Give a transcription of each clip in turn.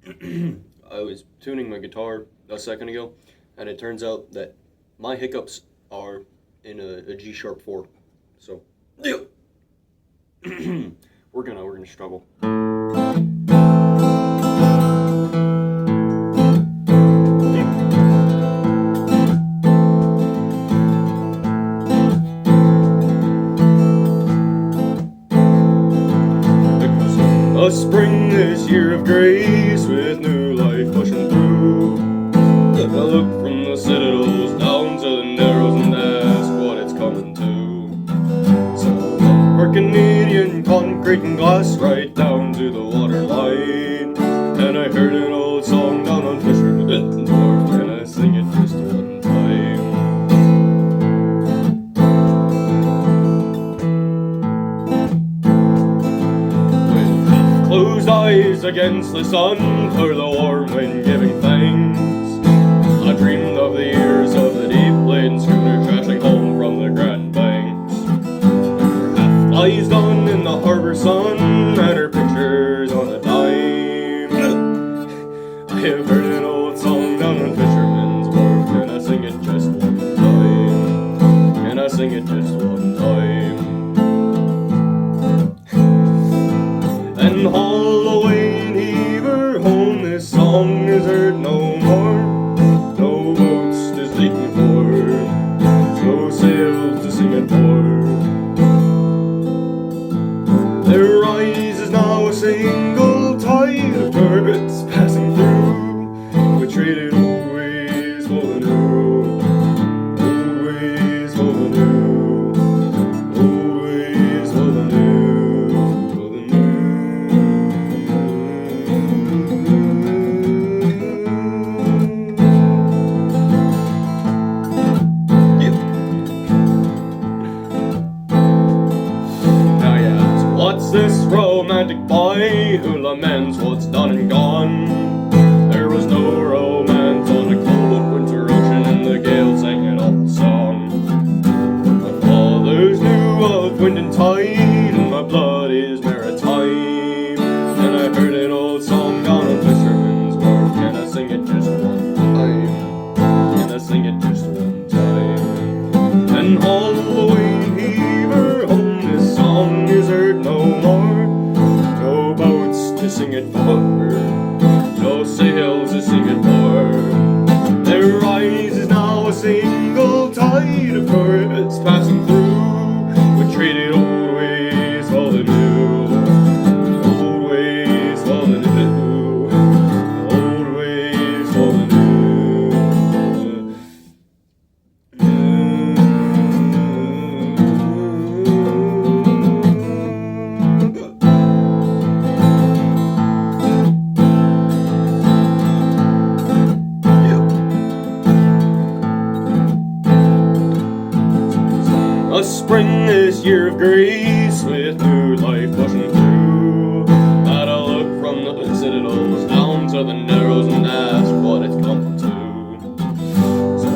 I was tuning my guitar a second ago, and it turns out that my hiccups are in a G sharp 4. So, yeah. we're gonna struggle. A spring this year of grace with new life pushing through. I look from the citadels down to the narrows and ask what it's coming to. So our Canadian concrete and glass right down to the water line. And I heard an old song down on Fisherman's Wharf, and I sing it just one time. Closed eyes against the sun for the warm wind giving thanks. I dreamed of the years of the deep-laden schooner crashing home from the Grand Banks. Her half lies done in the harbor sun and her pictures on a dime. I have heard an old song down on Fisherman's Wharf, and I sing it just one time. And I sing it just one time. And haul away and heave her home, this song is heard no more. No boats to seek me for, no sails to sing it for. There rises now a single tide of turbot passing through. We traded old ways for the new, old ways for the new, old ways for the new, for the new. What's this romantic boy who laments what's done and gone? There was no romance on a cold winter ocean, and the gale sang it all song. My fathers knew of wind and tide, and my blood is maritime. And I heard an old song down on Fisherman's Wharf, and I sing it just one time. And I sing it just one time. And all the way heave her home, this song is heard no more. No boats to sing it for, no sails to sing it for. There rises now a single tide of corvettes passing through. We traded old ways for the new, old ways for the new, old ways for the new. A spring this year of grace with new life pushing through. Had a look from the citadels down to the narrows and ask what it's come to. So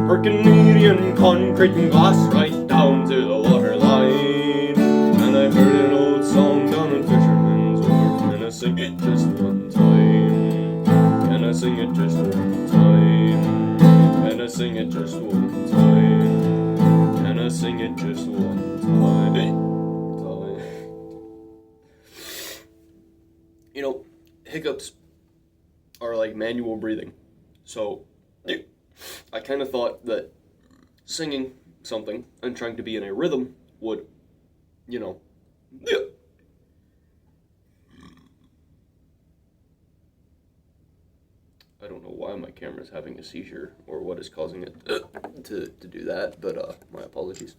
her Canadian concrete and glass right down to the water line. And I heard an old song down on Fisherman's Wharf, and I sing it just one time. And I sing it just one time. And I sing it just one time. And I sing it just one time. You know, hiccups are like manual breathing. So I kind of thought that singing something and trying to be in a rhythm would, you know, I don't know why my camera's having a seizure or what is causing it to do that, but my apologies.